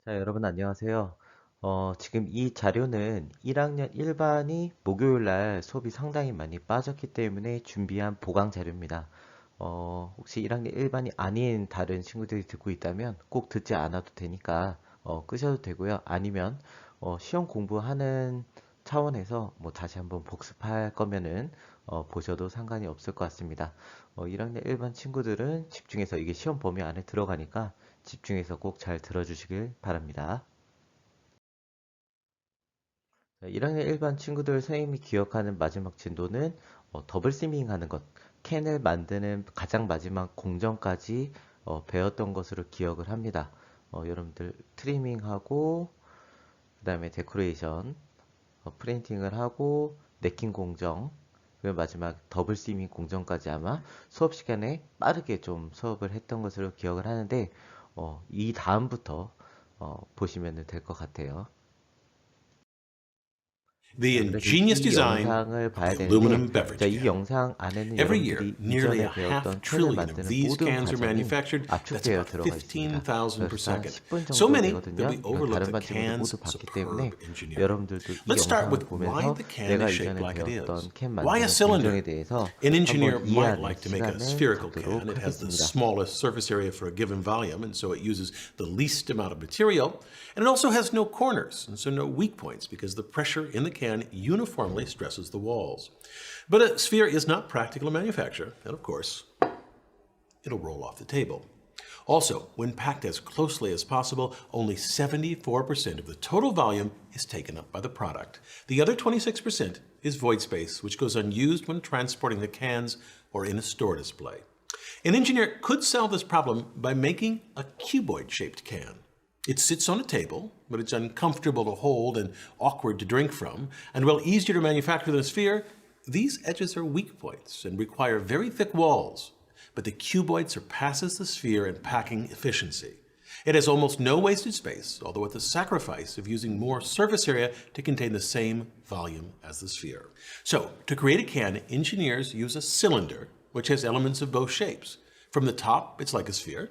자, 여러분 안녕하세요. 지금 이 자료는 1학년 1반이 목요일 날 수업이 상당히 많이 빠졌기 때문에 준비한 보강 자료입니다. 혹시 1학년 1반이 아닌 다른 친구들이 듣고 있다면 꼭 듣지 않아도 되니까 끄셔도 되고요. 아니면 시험 공부하는 차원에서 뭐 다시 한번 복습할 거면은 보셔도 상관이 없을 것 같습니다. 1학년 1반 친구들은 집중해서 이게 시험 범위 안에 들어가니까 집중해서 꼭 잘 들어주시길 바랍니다. 1학년 1반 친구들 선생님이 기억하는 마지막 진도는 더블 스밍 하는 것, 캔을 만드는 가장 마지막 공정까지 배웠던 것으로 기억을 합니다. 여러분들 트리밍하고 그 다음에 데코레이션, 프린팅을 하고 네킹 공정, 그리고 마지막 더블 스밍 공정까지 아마 수업 시간에 빠르게 좀 수업을 했던 것으로 기억을 하는데 이 다음부터 보시면 될 것 같아요. The 자, 그래서 ingenious 이 design 영상을 of the 봐야 되는데, aluminum beverage 자, 이 can. 영상 안에는 Every year, 여러분들이 nearly 이전에 a half 배웠던 캔을 trillion of 만드는 these 모든 cans are 과정이 manufactured. That's 압축되어 about 들어가 있습니다. 15,000 per 그래서 한 second. 10분 So 정도 many that 되거든요. we 이건 overlook 다른 the 반 친구들 can's 모두 봤기 때문에 superb engineering. 여러분들도 이 Let's start 영상을 with why 보면서 the can 내가 is shaped 이전에 like it 배웠던 is. 캔 Why a 만드는 공정에 cylinder? 대해서 An 한번 engineer might 이해하는 like to make a 시간을 spherical can. 갖도록 It has the 하겠습니다. smallest surface area for a given volume, and so it uses the least amount of material. And it also has no corners, and so no weak points, because the pressure in the can uniformly stresses the walls. But a sphere is not practical to manufacture, and of course, it'll roll off the table. Also, when packed as closely as possible, only 74% of the total volume is taken up by the product. The other 26% is void space, which goes unused when transporting the cans or in a store display. An engineer could solve this problem by making a cuboid-shaped can. It sits on a table, but it's uncomfortable to hold and awkward to drink from, and while easier to manufacture than a sphere, these edges are weak points and require very thick walls. But the cuboid surpasses the sphere in packing efficiency. It has almost no wasted space, although at the sacrifice of using more surface area to contain the same volume as the sphere. So, to create a can, engineers use a cylinder, which has elements of both shapes. From the top, it's like a sphere,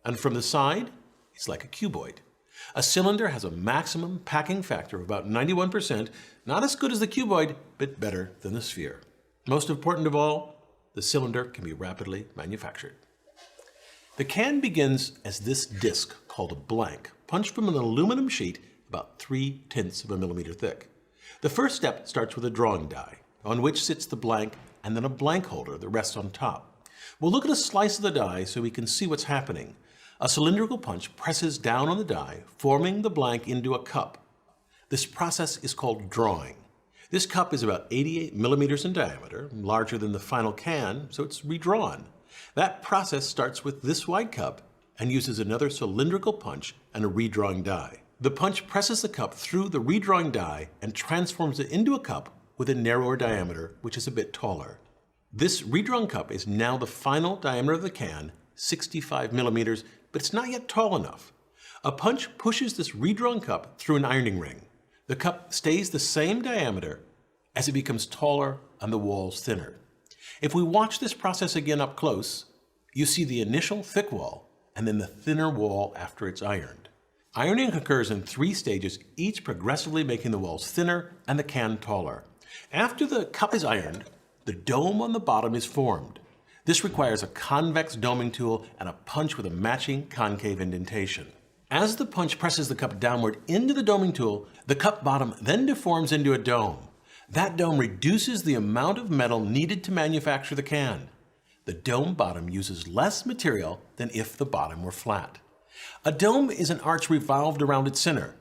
and from the side, it's like a cuboid. A cylinder has a maximum packing factor of about 91%, not as good as the cuboid, but better than the sphere. Most important of all, the cylinder can be rapidly manufactured. The can begins as this disc called a blank, punched from an aluminum sheet about 3/10 of a millimeter thick. The first step starts with a drawing die, on which sits the blank and then a blank holder that rests on top. We'll look at a slice of the die so we can see what's happening. A cylindrical punch presses down on the die, forming the blank into a cup. This process is called drawing. This cup is about 88 millimeters in diameter, larger than the final can, so it's redrawn. That process starts with this wide cup and uses another cylindrical punch and a redrawing die. The punch presses the cup through the redrawing die and transforms it into a cup with a narrower diameter, which is a bit taller. This redrawn cup is now the final diameter of the can, 65 millimeters, but it's not yet tall enough. A punch pushes this redrawn cup through an ironing ring. The cup stays the same diameter as it becomes taller and the walls thinner. If we watch this process again up close, you see the initial thick wall and then the thinner wall after it's ironed. Ironing occurs in 3 stages, each progressively making the walls thinner and the can taller. After the cup is ironed, the dome on the bottom is formed. This requires a convex doming tool and a punch with a matching concave indentation. As the punch presses the cup downward into the doming tool, the cup bottom then deforms into a dome. That dome reduces the amount of metal needed to manufacture the can. The dome bottom uses less material than if the bottom were flat. A dome is an arch revolved around its center.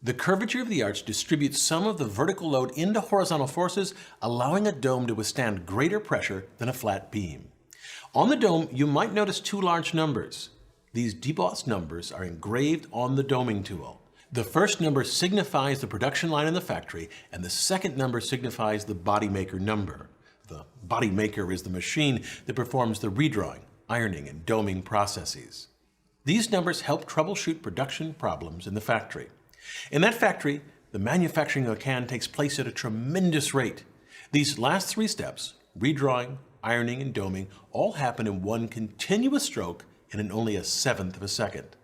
The curvature of the arch distributes some of the vertical load into horizontal forces, allowing a dome to withstand greater pressure than a flat beam. On the dome, you might notice 2 large numbers. These debossed numbers are engraved on the doming tool. The first number signifies the production line in the factory, and the second number signifies the body maker number. The body maker is the machine that performs the redrawing, ironing, and doming processes. These numbers help troubleshoot production problems in the factory. In that factory, the manufacturing of a can takes place at a tremendous rate. These last 3 steps, redrawing, ironing, and doming, all happen in one continuous stroke and in only a 1/7 of a second.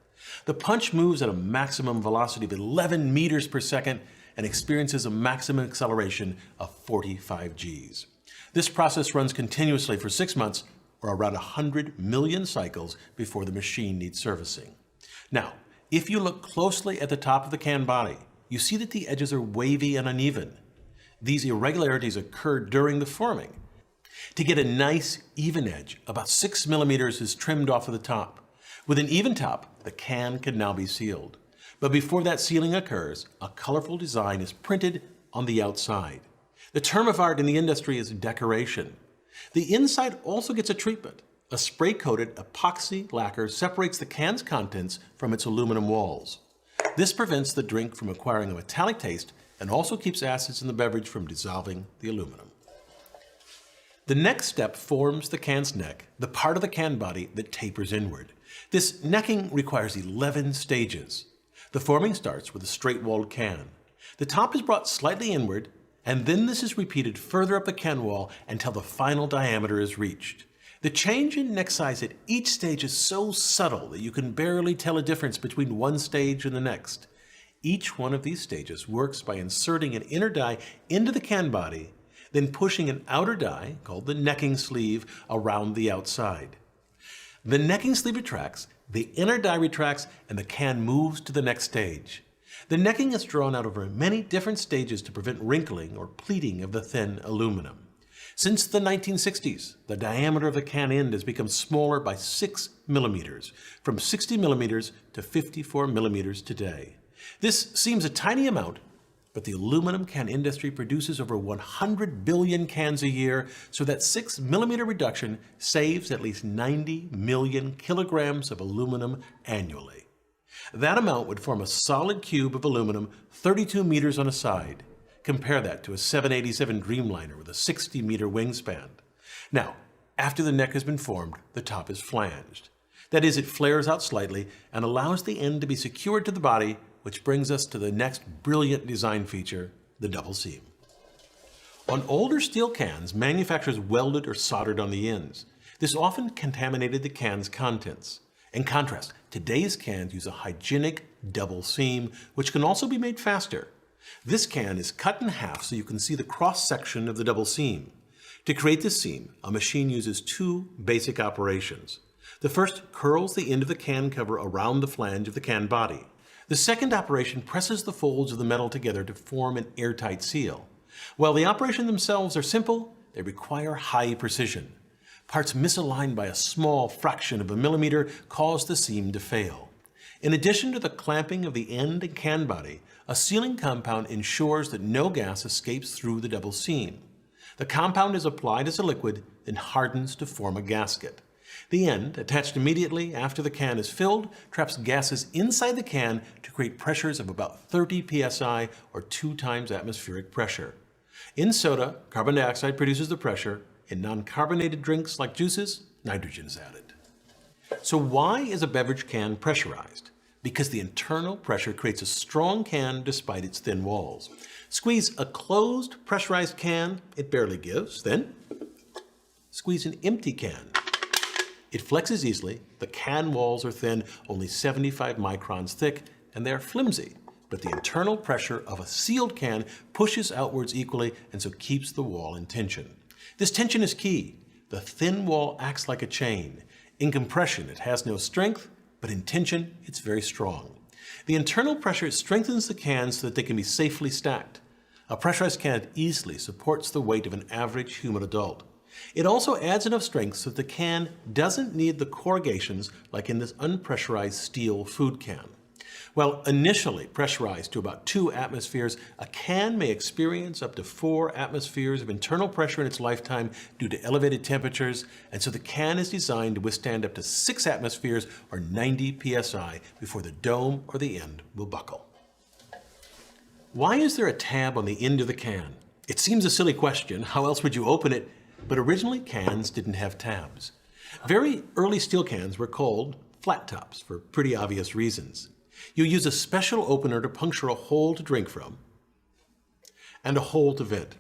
The punch moves at a maximum velocity of 11 meters per second and experiences a maximum acceleration of 45 Gs. This process runs continuously for 6 months or around 100 million cycles before the machine needs servicing. Now, if you look closely at the top of the can body, you see that the edges are wavy and uneven. These irregularities occur during the forming. To get a nice, even edge, about 6 millimeters is trimmed off of the top. With an even top, the can can now be sealed. But before that sealing occurs, a colorful design is printed on the outside. The term of art in the industry is decoration. The inside also gets a treatment. A spray-coated epoxy lacquer separates the can's contents from its aluminum walls. This prevents the drink from acquiring a metallic taste and also keeps acids in the beverage from dissolving the aluminum. The next step forms the can's neck, the part of the can body that tapers inward. This necking requires 11 stages. The forming starts with a straight-walled can. The top is brought slightly inward, and then this is repeated further up the can wall until the final diameter is reached. The change in neck size at each stage is so subtle that you can barely tell a difference between one stage and the next. Each one of these stages works by inserting an inner die into the can body, then pushing an outer die, called the necking sleeve, around the outside. The necking sleeve retracts, the inner die retracts, and the can moves to the next stage. The necking is drawn out over many different stages to prevent wrinkling or pleating of the thin aluminum. Since the 1960s, the diameter of the can end has become smaller by 6 millimeters, from 60 millimeters to 54 millimeters today. This seems a tiny amount, but the aluminum can industry produces over 100 billion cans a year, so that 6 millimeter reduction saves at least 90 million kilograms of aluminum annually. That amount would form a solid cube of aluminum 32 meters on a side. Compare that to a 787 Dreamliner with a 60-meter wingspan. Now, after the neck has been formed, the top is flanged. That is, it flares out slightly and allows the end to be secured to the body, which brings us to the next brilliant design feature, the double seam. On older steel cans, manufacturers welded or soldered on the ends. This often contaminated the can's contents. In contrast, today's cans use a hygienic double seam, which can also be made faster. This can is cut in half so you can see the cross-section of the double seam. To create this seam, a machine uses two basic operations. The first curls the end of the can cover around the flange of the can body. The second operation presses the folds of the metal together to form an airtight seal. While the operations themselves are simple, they require high precision. Parts misaligned by a small fraction of a millimeter cause the seam to fail. In addition to the clamping of the end and can body, a sealing compound ensures that no gas escapes through the double seam. The compound is applied as a liquid, then hardens to form a gasket. The end, attached immediately after the can is filled, traps gases inside the can to create pressures of about 30 psi or 2 times atmospheric pressure. In soda, carbon dioxide produces the pressure. In non-carbonated drinks like juices, nitrogen is added. So why is a beverage can pressurized? Because the internal pressure creates a strong can despite its thin walls. Squeeze a closed pressurized can, it barely gives. Then squeeze an empty can. It flexes easily. The can walls are thin, only 75 microns thick, and they are flimsy. But the internal pressure of a sealed can pushes outwards equally and so keeps the wall in tension. This tension is key. The thin wall acts like a chain. In compression, it has no strength, but in tension, it's very strong. The internal pressure strengthens the cans so that they can be safely stacked. A pressurized can easily supports the weight of an average human adult. It also adds enough strength so that the can doesn't need the corrugations like in this unpressurized steel food can. While initially pressurized to about 2 atmospheres, a can may experience up to 4 atmospheres of internal pressure in its lifetime due to elevated temperatures, and so the can is designed to withstand up to 6 atmospheres or 90 psi before the dome or the end will buckle. Why is there a tab on the end of the can? It seems a silly question. How else would you open it? But originally cans didn't have tabs. Very early steel cans were called flat tops for pretty obvious reasons. You use a special opener to puncture a hole to drink from and a hole to vent.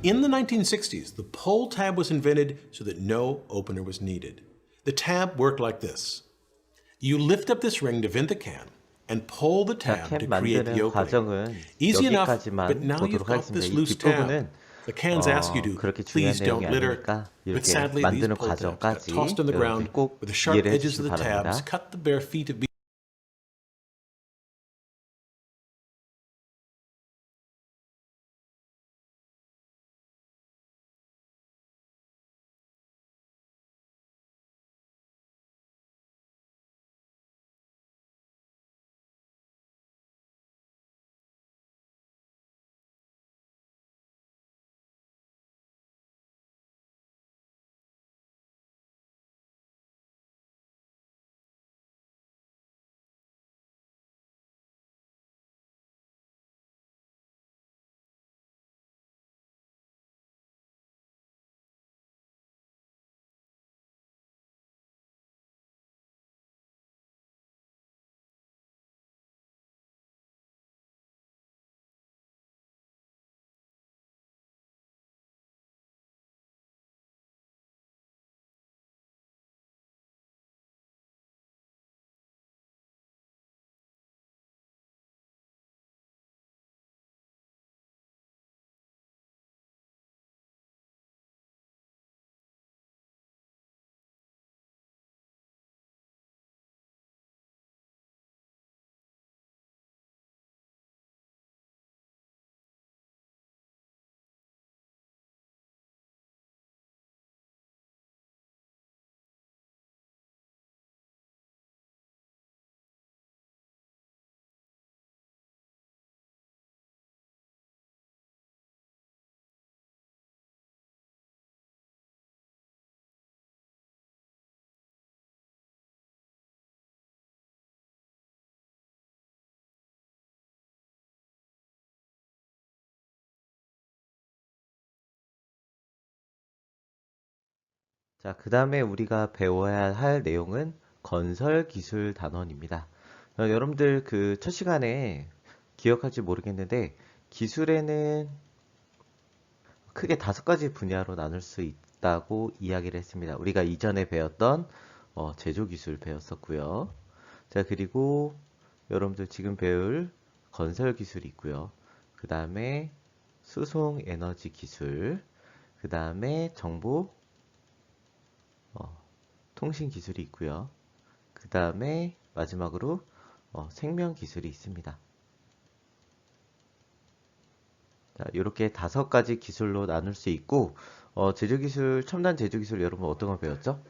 In the 1960s, the pull tab was invented so that no opener was needed. The tab worked like this. You lift up this ring to vent the can and pull the 자, tab to 캔 create the 만드는 opening. 과정은 Easy enough, but 여기까지만 now you've 보도록 got 하겠습니다. this 이 loose tab. 뒷부분은 The cans ask you to 그렇게 중요한 please 내용이 don't litter, 아니니까 but 이렇게 sadly these 만드는 pull tabs got 과정까지 tossed on the 여러분들이 ground 꼭 with the sharp 이해를 edges of 해주시기 the tabs, 바랍니다. cut the bare feet of 자, 그 다음에 우리가 배워야 할 내용은 건설 기술 단원입니다. 여러분들 그 첫 시간에 기억할지 모르겠는데 기술에는 크게 5가지 분야로 나눌 수 있다고 이야기를 했습니다. 우리가 이전에 배웠던 제조 기술 배웠었고요. 자, 그리고 여러분들 지금 배울 건설 기술이 있고요. 그 다음에 수송 에너지 기술, 그 다음에 정보 통신 기술이 있고요. 그 다음에 마지막으로 생명 기술이 있습니다. 자, 이렇게 5가지 기술로 나눌 수 있고 제조기술, 첨단 제조기술 여러분 어떤 걸 배웠죠?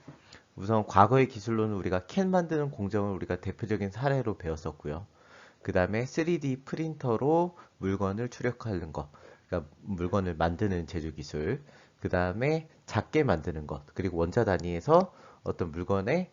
우선 과거의 기술로는 우리가 캔 만드는 공정을 우리가 대표적인 사례로 배웠었고요. 그 다음에 3D 프린터로 물건을 출력하는 것, 그러니까 물건을 만드는 제조기술. 그 다음에 작게 만드는 것, 그리고 원자 단위에서 어떤 물건의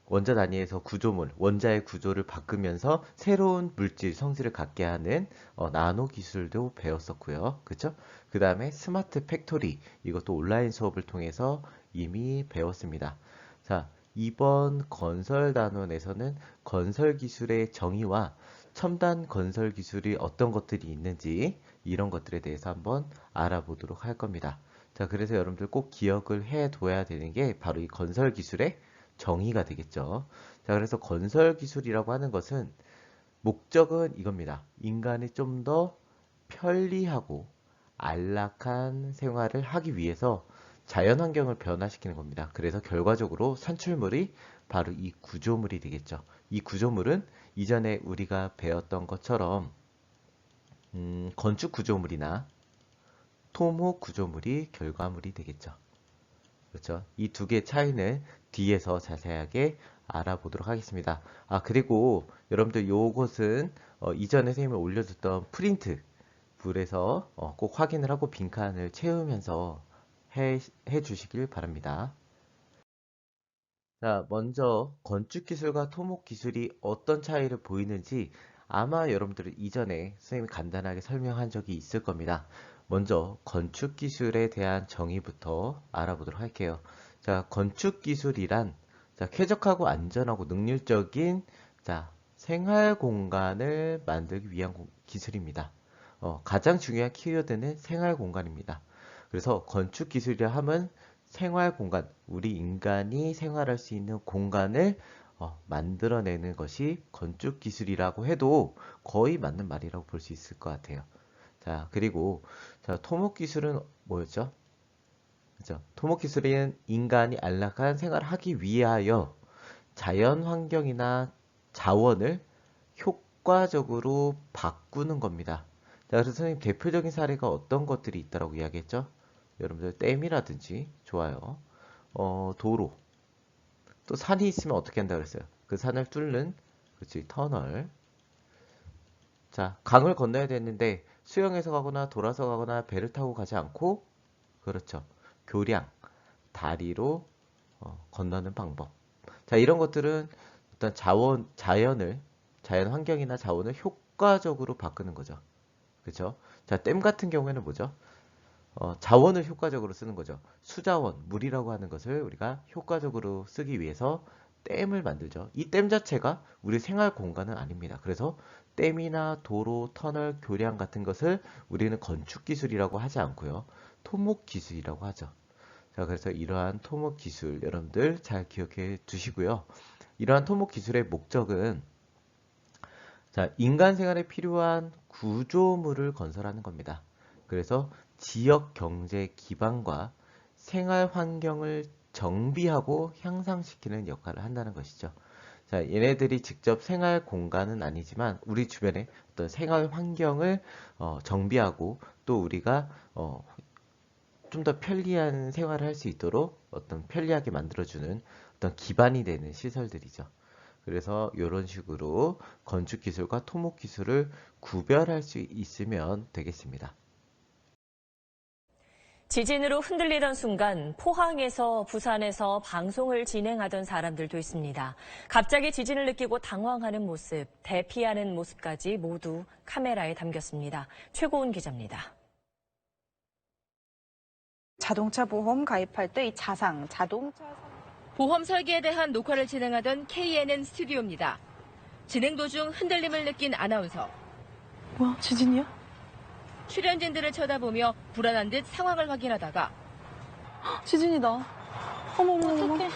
원자 단위에서 구조물, 원자의 구조를 바꾸면서 새로운 물질, 성질을 갖게 하는 나노 기술도 배웠었고요. 그쵸? 그 다음에 스마트 팩토리, 이것도 온라인 수업을 통해서 이미 배웠습니다. 자, 이번 건설 단원에서는 건설 기술의 정의와 첨단 건설 기술이 어떤 것들이 있는지 이런 것들에 대해서 한번 알아보도록 할 겁니다. 자, 그래서 여러분들 꼭 기억을 해둬야 되는 게 바로 이 건설 기술의 정의가 되겠죠. 자, 그래서 건설 기술이라고 하는 것은 목적은 이겁니다. 인간이 좀 더 편리하고 안락한 생활을 하기 위해서 자연 환경을 변화시키는 겁니다. 그래서 결과적으로 산출물이 바로 이 구조물이 되겠죠. 이 구조물은 이전에 우리가 배웠던 것처럼 건축 구조물이나 토목 구조물이 결과물이 되겠죠. 그렇죠. 이 두 개의 차이는 뒤에서 자세하게 알아보도록 하겠습니다. 아, 그리고 여러분들 요것은 이전에 선생님이 올려줬던 프린트 불에서 꼭 확인을 하고 빈칸을 채우면서 해 주시길 바랍니다. 자, 먼저 건축 기술과 토목 기술이 어떤 차이를 보이는지 아마 여러분들은 이전에 선생님이 간단하게 설명한 적이 있을 겁니다. 먼저 건축 기술에 대한 정의부터 알아보도록 할게요. 자, 건축 기술이란 자, 쾌적하고 안전하고 능률적인 자, 생활 공간을 만들기 위한 기술입니다. 가장 중요한 키워드는 생활 공간입니다. 그래서 건축 기술이라 함은 생활 공간, 우리 인간이 생활할 수 있는 공간을 만들어내는 것이 건축 기술이라고 해도 거의 맞는 말이라고 볼 수 있을 것 같아요. 자, 그리고 자, 토목 기술은 뭐였죠? 그죠? 토목 기술은 인간이 안락한 생활을 하기 위하여 자연 환경이나 자원을 효과적으로 바꾸는 겁니다. 자, 그래서 선생님 대표적인 사례가 어떤 것들이 있다고 이야기했죠? 여러분들 댐이라든지 좋아요. 도로. 또 산이 있으면 어떻게 한다 그랬어요? 그 산을 뚫는 그렇지 터널. 자, 강을 건너야 되는데 수영해서 가거나 돌아서 가거나 배를 타고 가지 않고 그렇죠. 교량, 다리로 건너는 방법. 자, 이런 것들은 어떤 자연 환경이나 자원을 효과적으로 바꾸는 거죠. 그렇죠? 자, 댐 같은 경우에는 뭐죠? 자원을 효과적으로 쓰는 거죠. 수자원, 물이라고 하는 것을 우리가 효과적으로 쓰기 위해서 댐을 만들죠. 이 댐 자체가 우리 생활 공간은 아닙니다. 그래서 댐이나 도로, 터널, 교량 같은 것을 우리는 건축 기술이라고 하지 않고요. 토목 기술이라고 하죠. 자, 그래서 이러한 토목 기술 여러분들 잘 기억해 두시고요. 이러한 토목 기술의 목적은 자, 인간 생활에 필요한 구조물을 건설하는 겁니다. 그래서 지역 경제 기반과 생활 환경을 정비하고 향상시키는 역할을 한다는 것이죠. 자, 얘네들이 직접 생활 공간은 아니지만 우리 주변에 어떤 생활 환경을 정비하고 또 우리가 좀 더 편리한 생활을 할 수 있도록 어떤 편리하게 만들어주는 어떤 기반이 되는 시설들이죠. 그래서 이런 식으로 건축 기술과 토목 기술을 구별할 수 있으면 되겠습니다. 지진으로 흔들리던 순간 포항에서 부산에서 방송을 진행하던 사람들도 있습니다. 갑자기 지진을 느끼고 당황하는 모습, 대피하는 모습까지 모두 카메라에 담겼습니다. 최고은 기자입니다. 자동차 보험 가입할 때 이 자동차 보험 설계에 대한 녹화를 진행하던 KNN 스튜디오입니다. 진행 도중 흔들림을 느낀 아나운서. 뭐야, 지진이야? 출연진들을 쳐다보며 불안한 듯 상황을 확인하다가 지진이다. 어머, 어떡해.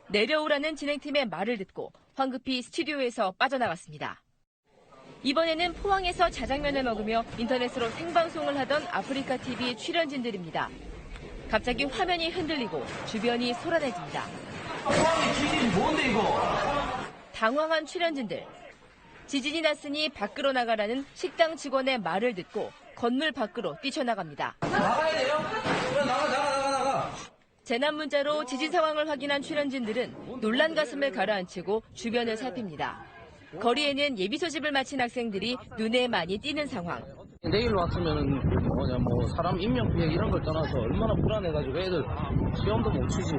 내려오라는 진행팀의 말을 듣고 황급히 스튜디오에서 빠져나갔습니다. 이번에는 포항에서 자장면을 먹으며 인터넷으로 생방송을 하던 아프리카TV 출연진들입니다. 갑자기 화면이 흔들리고 주변이 소란해집니다. 지진 뭔데 이거? 당황한 출연진들. 지진이 났으니 밖으로 나가라는 식당 직원의 말을 듣고 건물 밖으로 뛰쳐나갑니다. 나가야 돼요? 나가. 재난 문자로 지진 상황을 확인한 출연진들은 놀란 가슴을 가라앉히고 주변을 살핍니다. 거리에는 예비 소집을 마친 학생들이 눈에 많이 띄는 상황. 내일 왔으면 사람 인명 피해 이런 걸 떠나서 얼마나 불안해가지고 애들 시험도 못 치지.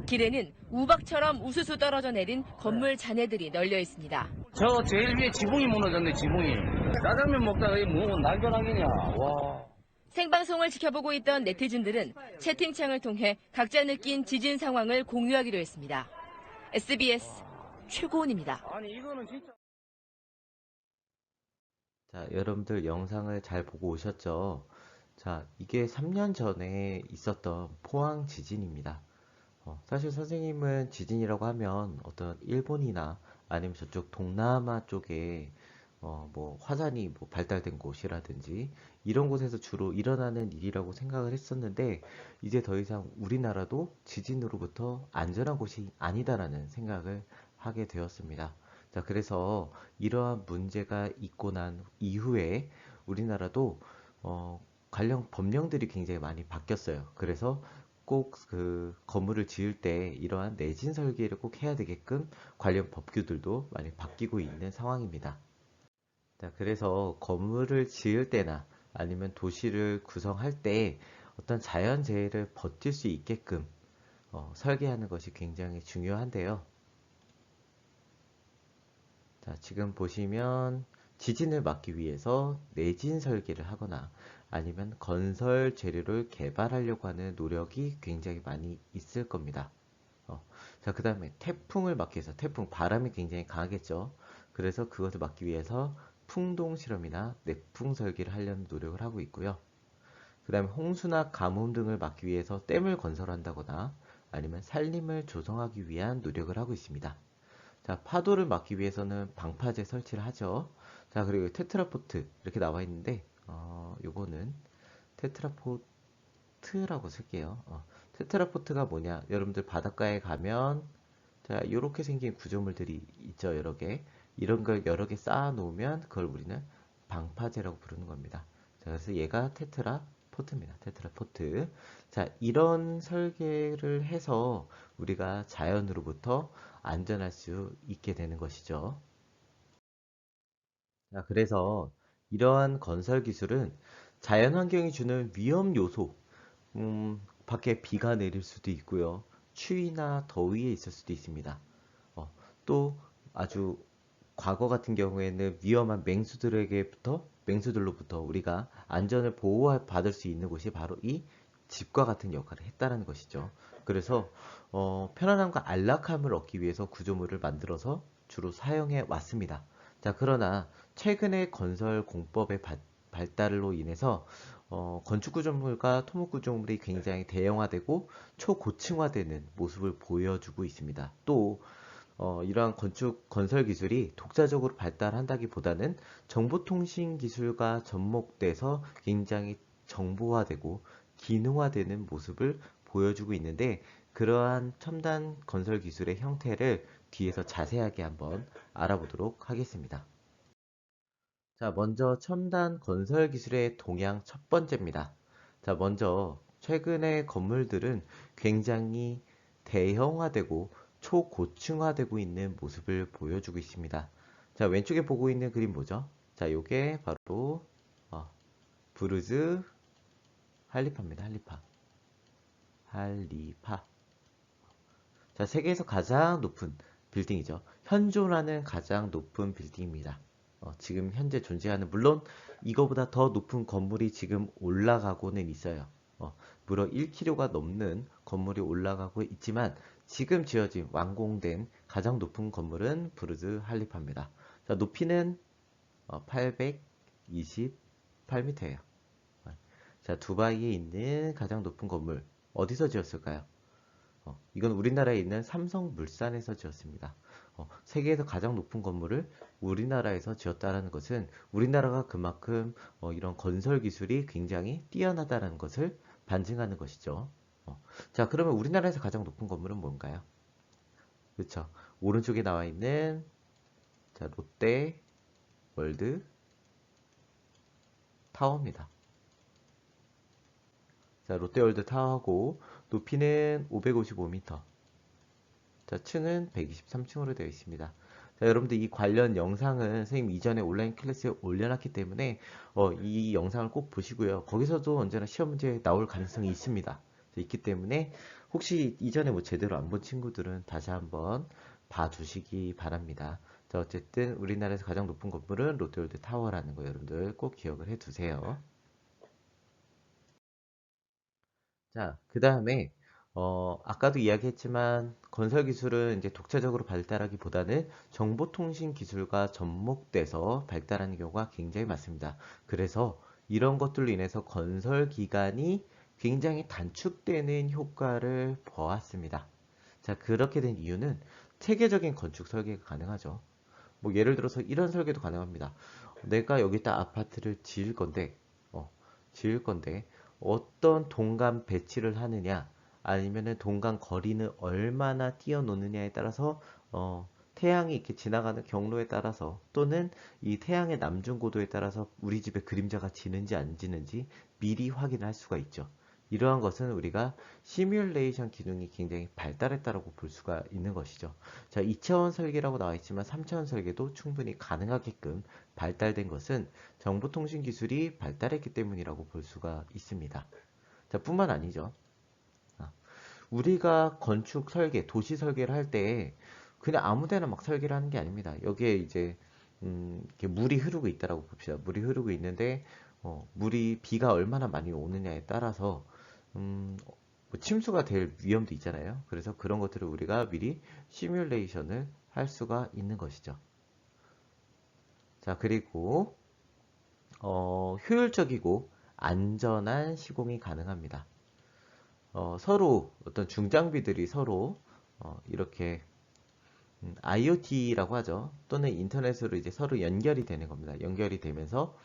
길에는 우박처럼 우수수 떨어져 내린 건물 잔해들이 널려 있습니다. 저 제일 위에 지붕이 무너졌네, 지붕이. 짜장면 먹다가 뭐 날벼락이냐. 와. 생방송을 지켜보고 있던 네티즌들은 채팅창을 통해 각자 느낀 지진 상황을 공유하기도 했습니다. SBS 최고은입니다. 아니 이거는 진짜. 자, 여러분들 영상을 잘 보고 오셨죠? 자, 이게 3년 전에 있었던 포항 지진입니다. 사실 선생님은 지진이라고 하면 어떤 일본이나 아니면 저쪽 동남아 쪽에 뭐 화산이 뭐 발달된 곳이라든지 이런 곳에서 주로 일어나는 일이라고 생각을 했었는데 이제 더 이상 우리나라도 지진으로부터 안전한 곳이 아니다라는 생각을 하게 되었습니다. 자, 그래서 이러한 문제가 있고 난 이후에 우리나라도 관련 법령들이 굉장히 많이 바뀌었어요. 그래서 꼭 그 건물을 지을 때 이러한 내진 설계를 꼭 해야 되게끔 관련 법규들도 많이 바뀌고 있는 상황입니다. 자, 그래서 건물을 지을 때나 아니면 도시를 구성할 때 어떤 자연재해를 버틸 수 있게끔 설계하는 것이 굉장히 중요한데요. 자, 지금 보시면 지진을 막기 위해서 내진 설계를 하거나 아니면 건설 재료를 개발하려고 하는 노력이 굉장히 많이 있을 겁니다. 자, 그 다음에 태풍을 막기 위해서 바람이 굉장히 강하겠죠. 그래서 그것을 막기 위해서 풍동 실험이나 내풍 설계를 하려는 노력을 하고 있고요. 그 다음에 홍수나 가뭄 등을 막기 위해서 댐을 건설한다거나 아니면 산림을 조성하기 위한 노력을 하고 있습니다. 자, 파도를 막기 위해서는 방파제 설치를 하죠. 자, 그리고 테트라포트 이렇게 나와 있는데 요거는 테트라포트라고 쓸게요. 테트라포트가 뭐냐? 여러분들 바닷가에 가면 자, 이렇게 생긴 구조물들이 있죠, 여러 개. 이런 걸 여러 개 쌓아 놓으면 그걸 우리는 방파제라고 부르는 겁니다. 자, 그래서 얘가 테트라포트입니다. 테트라포트. 자, 이런 설계를 해서 우리가 자연으로부터 안전할 수 있게 되는 것이죠. 자, 그래서 이러한 건설 기술은 자연 환경이 주는 위험 요소, 밖에 비가 내릴 수도 있고요. 추위나 더위에 있을 수도 있습니다. 또 아주 과거 같은 경우에는 위험한 맹수들로부터 우리가 안전을 보호받을 수 있는 곳이 바로 이 집과 같은 역할을 했다는 것이죠. 그래서 편안함과 안락함을 얻기 위해서 구조물을 만들어서 주로 사용해 왔습니다. 자, 그러나 최근의 건설 공법의 발달로 인해서 건축 구조물과 토목 구조물이 굉장히 대형화되고 초고층화되는 모습을 보여주고 있습니다. 또 이러한 건설 기술이 독자적으로 발달한다기보다는 정보통신 기술과 접목돼서 굉장히 정보화되고 기능화되는 모습을 보여주고 있는데 그러한 첨단 건설 기술의 형태를 뒤에서 자세하게 한번 알아보도록 하겠습니다. 자, 먼저 첨단 건설 기술의 동향 첫 번째입니다. 자, 먼저 최근의 건물들은 굉장히 대형화되고 초고층화되고 있는 모습을 보여주고 있습니다. 자, 왼쪽에 보고 있는 그림 뭐죠? 자, 요게 바로 부르즈 할리파입니다. 할리파. 자, 세계에서 가장 높은 빌딩이죠. 현존하는 가장 높은 빌딩입니다. 지금 현재 존재하는, 물론 이거보다 더 높은 건물이 지금 올라가고는 있어요. 무려 1km가 넘는 건물이 올라가고 있지만 지금 지어진 완공된 가장 높은 건물은 부르즈 할리파입니다. 자, 높이는 828m예요. 자, 두바이에 있는 가장 높은 건물 어디서 지었을까요? 이건 우리나라에 있는 삼성물산에서 지었습니다. 세계에서 가장 높은 건물을 우리나라에서 지었다는 것은 우리나라가 그만큼 이런 건설 기술이 굉장히 뛰어나다는 것을 반증하는 것이죠. 자, 그러면 우리나라에서 가장 높은 건물은 뭔가요? 그렇죠. 오른쪽에 나와 있는 자, 롯데 월드 타워입니다. 자, 롯데월드 타워하고 높이는 555m. 자, 층은 123층으로 되어 있습니다. 자, 여러분들 이 관련 영상은 선생님 이전에 온라인 클래스에 올려놨기 때문에 이 영상을 꼭 보시고요. 거기서도 언제나 시험 문제 나올 가능성이 있습니다. 있기 때문에 혹시 이전에 뭐 제대로 안 본 친구들은 다시 한번 봐주시기 바랍니다. 자, 어쨌든 우리나라에서 가장 높은 건물은 롯데월드 타워라는 거 여러분들 꼭 기억을 해두세요. 자, 그 다음에 아까도 이야기했지만 건설 기술은 이제 독자적으로 발달하기보다는 정보통신 기술과 접목돼서 발달하는 경우가 굉장히 많습니다. 그래서 이런 것들로 인해서 건설 기간이 굉장히 단축되는 효과를 보았습니다. 자, 그렇게 된 이유는 체계적인 건축 설계가 가능하죠. 뭐 예를 들어서 이런 설계도 가능합니다. 내가 여기다 아파트를 지을 건데 어떤 동간 배치를 하느냐 아니면은 동간 거리는 얼마나 띄어놓느냐에 따라서 태양이 이렇게 지나가는 경로에 따라서 또는 이 태양의 남중고도에 따라서 우리 집에 그림자가 지는지 안 지는지 미리 확인할 수가 있죠. 이러한 것은 우리가 시뮬레이션 기능이 굉장히 발달했다고 볼 수가 있는 것이죠. 자, 2차원 설계라고 나와 있지만 3차원 설계도 충분히 가능하게끔 발달된 것은 정보통신 기술이 발달했기 때문이라고 볼 수가 있습니다. 자, 뿐만 아니죠. 우리가 건축 설계, 도시 설계를 할 때 그냥 아무데나 막 설계를 하는 게 아닙니다. 여기에 이제 이렇게 물이 흐르고 있다라고 봅시다. 물이 흐르고 있는데 물이 비가 얼마나 많이 오느냐에 따라서 뭐 침수가 될 위험도 있잖아요. 그래서 그런 것들을 우리가 미리 시뮬레이션을 할 수가 있는 것이죠. 자, 그리고 효율적이고 안전한 시공이 가능합니다. 서로 어떤 중장비들이 서로 이렇게 IoT라고 하죠. 또는 인터넷으로 이제 서로 연결이 되는 겁니다. 연결이 되면서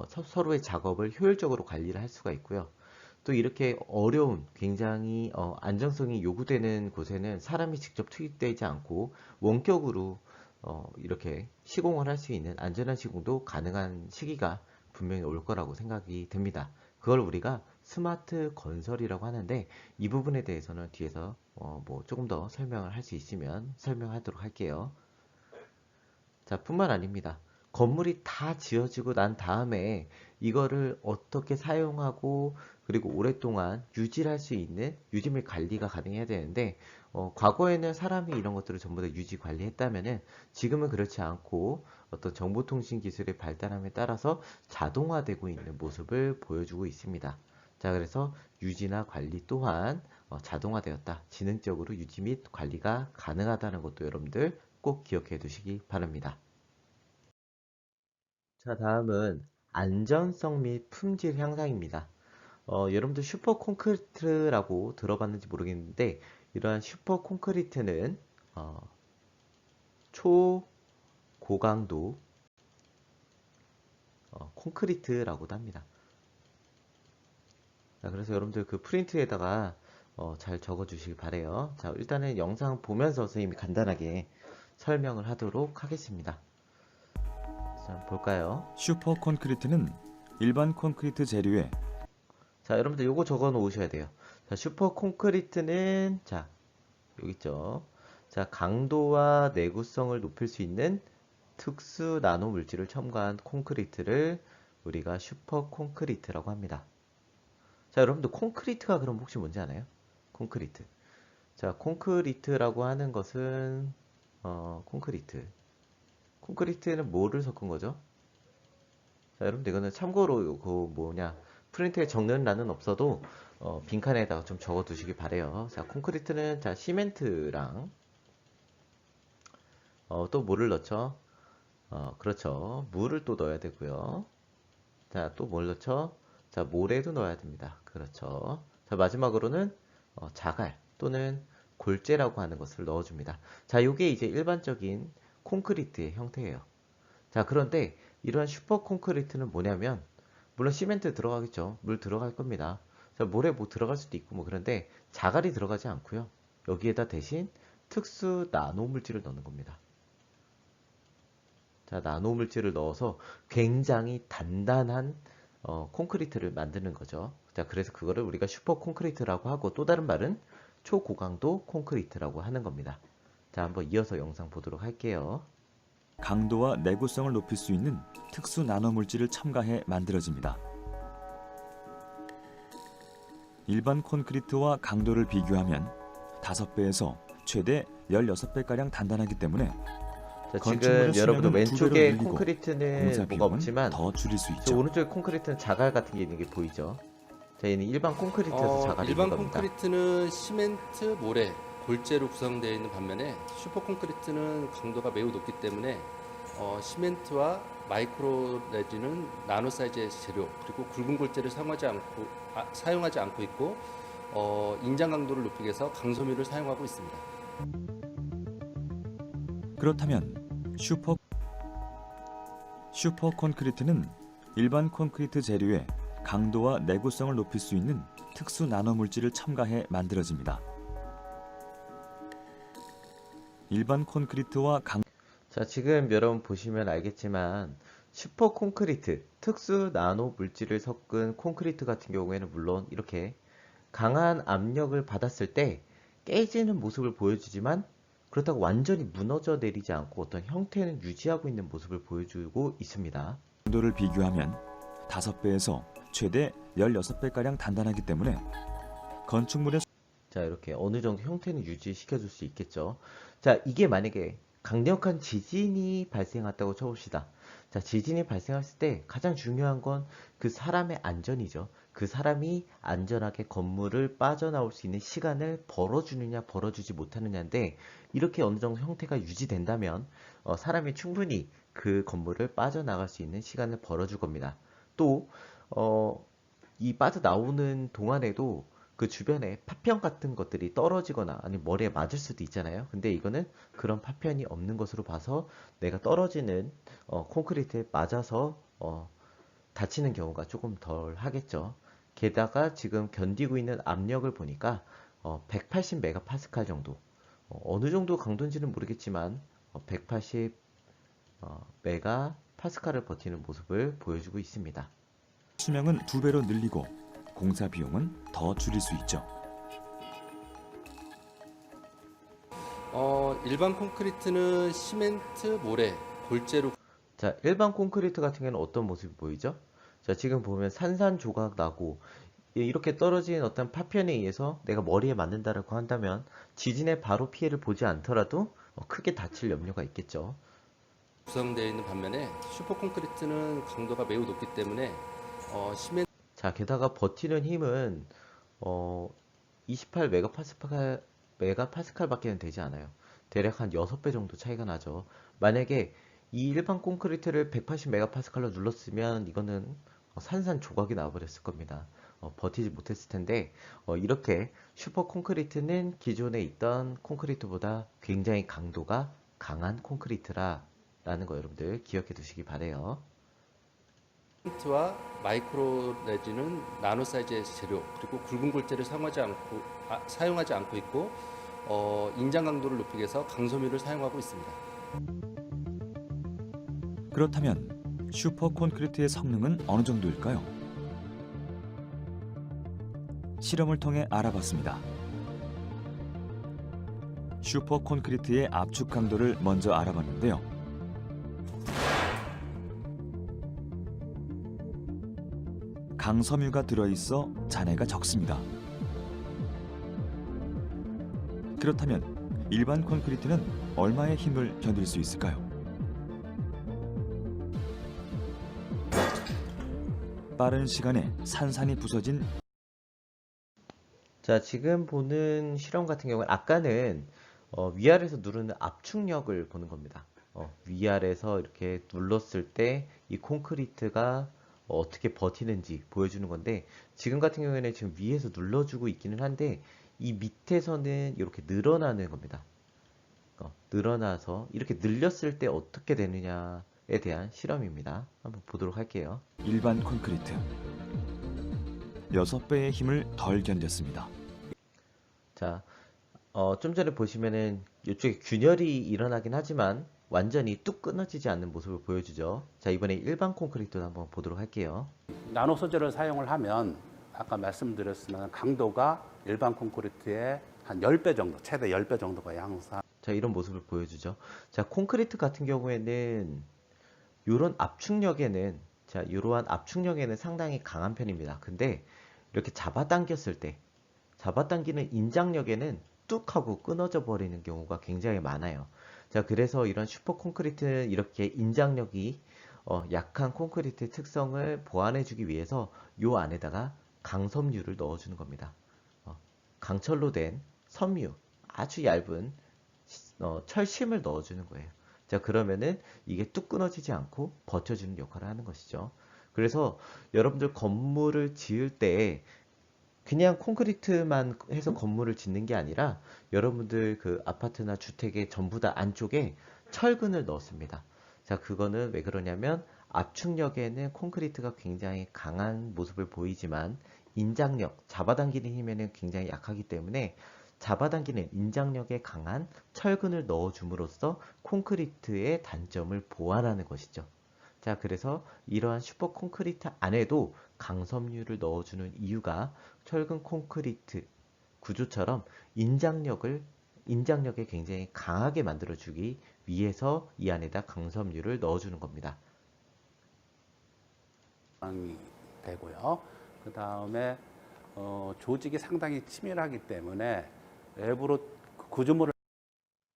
서로의 작업을 효율적으로 관리를 할 수가 있고요. 또 이렇게 어려운 굉장히 안정성이 요구되는 곳에는 사람이 직접 투입되지 않고 원격으로 이렇게 시공을 할 수 있는 안전한 시공도 가능한 시기가 분명히 올 거라고 생각이 됩니다. 그걸 우리가 스마트 건설이라고 하는데 이 부분에 대해서는 뒤에서 뭐 조금 더 설명을 할 수 있으면 설명하도록 할게요. 자, 뿐만 아닙니다. 건물이 다 지어지고 난 다음에 이거를 어떻게 사용하고 그리고 오랫동안 유지를 할 수 있는 유지 및 관리가 가능해야 되는데 과거에는 사람이 이런 것들을 전부 다 유지 관리했다면은 지금은 그렇지 않고 어떤 정보통신 기술의 발달함에 따라서 자동화되고 있는 모습을 보여주고 있습니다. 자, 그래서 유지나 관리 또한 자동화되었다. 지능적으로 유지 및 관리가 가능하다는 것도 여러분들 꼭 기억해 두시기 바랍니다. 자, 다음은 안전성 및 품질 향상입니다. 여러분들 슈퍼 콘크리트라고 들어봤는지 모르겠는데 이러한 슈퍼 콘크리트는 초고강도 콘크리트라고도 합니다. 자, 그래서 여러분들 그 프린트에다가 잘 적어 주시기 바래요. 자, 일단은 영상 보면서 선생님이 간단하게 설명을 하도록 하겠습니다. 자, 볼까요? 슈퍼 콘크리트는 일반 콘크리트 재료에 자, 여러분들 요거 적어 놓으셔야 돼요. 자, 슈퍼 콘크리트는 자, 여기 있죠. 자, 강도와 내구성을 높일 수 있는 특수 나노 물질을 첨가한 콘크리트를 우리가 슈퍼 콘크리트라고 합니다. 자, 여러분들 콘크리트가 그럼 혹시 뭔지 아나요? 콘크리트. 자, 콘크리트라고 하는 것은 콘크리트는 뭐를 섞은 거죠? 자, 여러분들 이거는 참고로 그 뭐냐 프린트에 적는欄은 없어도 빈칸에다가 좀 적어 두시기 바래요. 자, 콘크리트는 자 시멘트랑 또 뭐를 넣죠? 그렇죠. 물을 또 넣어야 되고요. 자, 또 뭘 넣죠? 자, 모래도 넣어야 됩니다. 그렇죠. 자, 마지막으로는 자갈 또는 골재라고 하는 것을 넣어줍니다. 자, 요게 이제 일반적인 콘크리트의 형태예요. 자, 그런데 이러한 슈퍼 콘크리트는 뭐냐면 물론 시멘트 들어가겠죠. 물 들어갈 겁니다. 자, 모래 뭐 들어갈 수도 있고 뭐 그런데 자갈이 들어가지 않고요. 여기에다 대신 특수 나노 물질을 넣는 겁니다. 자, 나노 물질을 넣어서 굉장히 단단한 콘크리트를 만드는 거죠. 자, 그래서 그거를 우리가 슈퍼 콘크리트라고 하고 또 다른 말은 초고강도 콘크리트라고 하는 겁니다. 자, 한번 이어서 영상 보도록 할게요. 강도와 내구성을 높일 수 있는 특수 나노 물질을 첨가해 만들어집니다. 일반 콘크리트와 강도를 비교하면 5배에서 최대 16배가량 단단하기 때문에 자, 건축물의 지금 여러분들 수명은 왼쪽에 2배로 늘리고 콘크리트는 공사 뭐가 비용은 없지만 더 줄일 수 저 있죠. 오른쪽에 콘크리트는 자갈 같은 게 있는 게 보이죠? 자, 얘는 일반 콘크리트에서 자갈이 일반 있는 겁니다. 콘크리트는 시멘트, 모래, 골재로 구성되어 있는 반면에 슈퍼 콘크리트는 강도가 매우 높기 때문에 시멘트와 마이크로 내지는 나노 사이즈의 재료 그리고 굵은 골재를 사용하지 않고 있고 인장 강도를 높이기 위해서 강소미를 사용하고 있습니다. 그렇다면 슈퍼 콘크리트는 일반 콘크리트 재료에 강도와 내구성을 높일 수 있는 특수 나노 물질을 첨가해 만들어집니다. 일반 콘크리트와 자, 지금 여러분 보시면 알겠지만 슈퍼 콘크리트, 특수 나노 물질을 섞은 콘크리트 같은 경우에는 물론 이렇게 강한 압력을 받았을 때 깨지는 모습을 보여주지만 그렇다고 완전히 무너져 내리지 않고 어떤 형태는 유지하고 있는 모습을 보여주고 있습니다. 강도를 비교하면 5배에서 최대 16배가량 단단하기 때문에 건축물의 자, 이렇게 어느 정도 형태는 유지시켜 줄 수 있겠죠. 자, 이게 만약에 강력한 지진이 발생했다고 쳐봅시다. 자, 지진이 발생했을 때 가장 중요한 건 그 사람의 안전이죠. 그 사람이 안전하게 건물을 빠져나올 수 있는 시간을 벌어주느냐 벌어주지 못하느냐인데 이렇게 어느 정도 형태가 유지된다면 사람이 충분히 그 건물을 빠져나갈 수 있는 시간을 벌어줄 겁니다. 또 이 빠져나오는 동안에도 그 주변에 파편 같은 것들이 떨어지거나 아니면 머리에 맞을 수도 있잖아요. 근데 이거는 그런 파편이 없는 것으로 봐서 내가 떨어지는 콘크리트에 맞아서 다치는 경우가 조금 덜 하겠죠. 게다가 지금 견디고 있는 압력을 보니까 180 메가파스칼 정도, 어느 정도 강도인지는 모르겠지만 180 메가파스칼을 버티는 모습을 보여주고 있습니다. 수명은 2배로 늘리고 공사 비용은 더 줄일 수 있죠. 일반 콘크리트는 시멘트, 모래, 골재로 자, 일반 콘크리트 같은 경우는 어떤 모습이 보이죠? 자, 지금 보면 산산조각 나고 이렇게 떨어진 어떤 파편에 의해서 내가 머리에 맞는다라고 한다면 지진에 바로 피해를 보지 않더라도 크게 다칠 염려가 있겠죠. 구성되어 있는 반면에 슈퍼 콘크리트는 강도가 매우 높기 때문에 시멘트 자, 게다가 버티는 힘은 28 메가파스칼밖에 되지 않아요. 대략 한 6배 정도 차이가 나죠. 만약에 이 일반 콘크리트를 180 메가파스칼로 눌렀으면 이거는 산산조각이 나와버렸을 겁니다. 버티지 못했을 텐데 이렇게 슈퍼 콘크리트는 기존에 있던 콘크리트보다 굉장히 강도가 강한 콘크리트라는 거 여러분들 기억해 두시기 바래요. 시멘트와 마이크로 레진은 나노 사이즈의 재료 그리고 굵은 골재를 사용하지 않고 있고 인장 강도를 높이기 위해서 강섬유를 사용하고 있습니다. 그렇다면 슈퍼 콘크리트의 성능은 어느 정도일까요? 실험을 통해 알아봤습니다. 슈퍼 콘크리트의 압축 강도를 먼저 알아봤는데요. 강섬유가 들어있어 잔해가 적습니다. 그렇다면 일반 콘크리트는 얼마의 힘을 견딜 수 있을까요? 빠른 시간에 산산이 부서진 자, 지금 보는 실험 같은 경우는 아까는 위아래에서 누르는 압축력을 보는 겁니다. 위아래에서 이렇게 눌렀을 때 이 콘크리트가 어떻게 버티는지 보여주는 건데 지금 같은 경우에는 지금 위에서 눌러주고 있기는 한데 이 밑에서는 이렇게 늘어나는 겁니다. 늘어나서 이렇게 늘렸을 때 어떻게 되느냐에 대한 실험입니다. 한번 보도록 할게요. 일반 콘크리트 6배의 힘을 덜 견뎠습니다. 자, 좀 전에 보시면은 이쪽에 균열이 일어나긴 하지만 완전히 뚝 끊어지지 않는 모습을 보여주죠. 자, 이번에 일반 콘크리트도 한번 보도록 할게요. 나노 소재를 사용을 하면 아까 말씀드렸지만 강도가 일반 콘크리트의 한 10배 정도, 최대 10배 정도가 향상. 자, 이런 모습을 보여주죠. 자, 콘크리트 같은 경우에는 이런 압축력에는 이러한 압축력에는 상당히 강한 편입니다. 근데 이렇게 잡아당겼을 때 잡아당기는 인장력에는 뚝 하고 끊어져 버리는 경우가 굉장히 많아요. 자, 그래서 이런 슈퍼 콘크리트는 이렇게 인장력이 약한 콘크리트의 특성을 보완해주기 위해서 요 안에다가 강섬유를 넣어주는 겁니다. 강철로 된 섬유, 아주 얇은 철심을 넣어주는 거예요. 자, 그러면은 이게 뚝 끊어지지 않고 버텨주는 역할을 하는 것이죠. 그래서 여러분들 건물을 지을 때 그냥 콘크리트만 해서 건물을 짓는 게 아니라 여러분들 그 아파트나 주택의 전부 다 안쪽에 철근을 넣습니다. 자, 그거는 왜 그러냐면 압축력에는 콘크리트가 굉장히 강한 모습을 보이지만 인장력, 잡아당기는 힘에는 굉장히 약하기 때문에 잡아당기는 인장력에 강한 철근을 넣어줌으로써 콘크리트의 단점을 보완하는 것이죠. 자, 그래서 이러한 슈퍼 콘크리트 안에도 강섬유를 넣어주는 이유가 철근 콘크리트 구조처럼 인장력에 굉장히 강하게 만들어주기 위해서 이 안에다 강섬유를 넣어주는 겁니다. 되고요. 그 다음에 조직이 상당히 치밀하기 때문에 외부로 구조물을.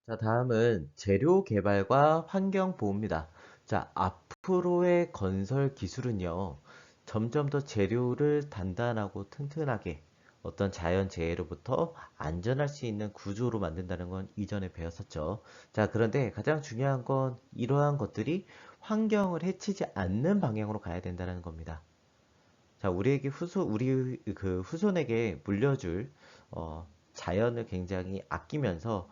자, 다음은 재료 개발과 환경 보호입니다. 자, 앞으로의 건설 기술은요, 점점 더 재료를 단단하고 튼튼하게 어떤 자연재해로부터 안전할 수 있는 구조로 만든다는 건 이전에 배웠었죠. 자, 그런데 가장 중요한 건 이러한 것들이 환경을 해치지 않는 방향으로 가야 된다는 겁니다. 자, 우리 그 후손에게 물려줄 자연을 굉장히 아끼면서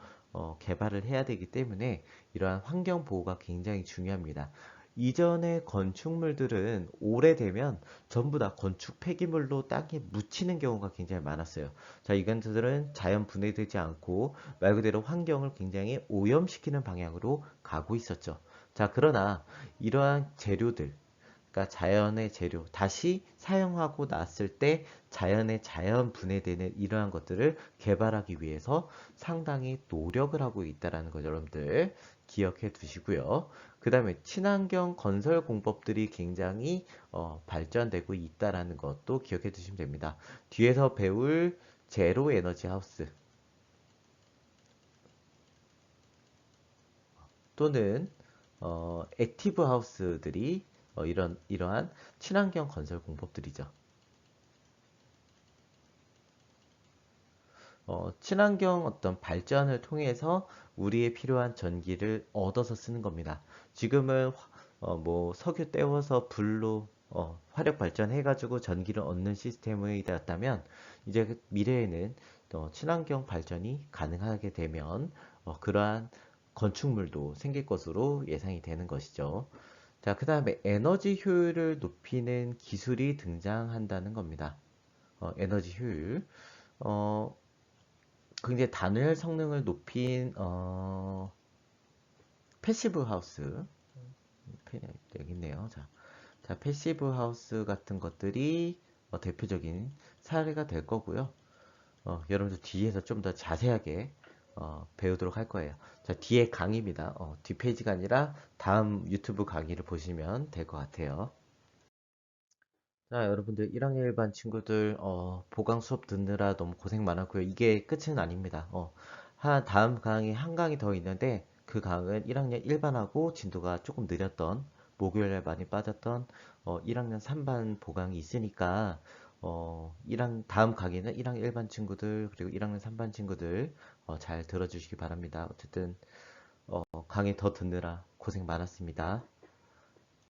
개발을 해야 되기 때문에 이러한 환경 보호가 굉장히 중요합니다. 이전의 건축물들은 오래되면 전부 다 건축 폐기물로 땅에 묻히는 경우가 굉장히 많았어요. 자, 이것들은 자연 분해되지 않고 말 그대로 환경을 굉장히 오염시키는 방향으로 가고 있었죠. 자, 그러나 이러한 재료들, 그러니까 자연의 재료, 다시 사용하고 났을 때 자연 분해되는 이러한 것들을 개발하기 위해서 상당히 노력을 하고 있다는 거 여러분들 기억해 두시고요. 그 다음에 친환경 건설 공법들이 굉장히 발전되고 있다는 것도 기억해 두시면 됩니다. 뒤에서 배울 제로 에너지 하우스 또는 액티브 하우스들이 이러한 친환경 건설 공법들이죠. 친환경 어떤 발전을 통해서 우리의 필요한 전기를 얻어서 쓰는 겁니다. 지금은 뭐 석유 떼워서 불로 화력 발전해가지고 전기를 얻는 시스템이 되었다면 이제 미래에는 친환경 발전이 가능하게 되면 그러한 건축물도 생길 것으로 예상이 되는 것이죠. 자, 그 다음에 에너지 효율을 높이는 기술이 등장한다는 겁니다. 에너지 효율. 굉장히 단열 성능을 높인 패시브 하우스. 여기 있네요. 자, 패시브 하우스 같은 것들이 대표적인 사례가 될 거고요. 여러분들 뒤에서 좀 더 자세하게 배우도록 할 거예요. 자, 뒤에 강의입니다. 뒷페이지가 아니라 다음 유튜브 강의를 보시면 될 것 같아요. 자, 여러분들 1학년 일반 친구들 보강 수업 듣느라 너무 고생 많았고요. 이게 끝은 아닙니다. 다음 강의 한 강의 더 있는데 그 강은 1학년 1반하고 진도가 조금 느렸던 목요일에 많이 빠졌던 1학년 3반 보강이 있으니까 다음 강의는 1학년 1반 친구들 그리고 1학년 3반 친구들 잘 들어주시기 바랍니다. 어쨌든 강의 더 듣느라 고생 많았습니다.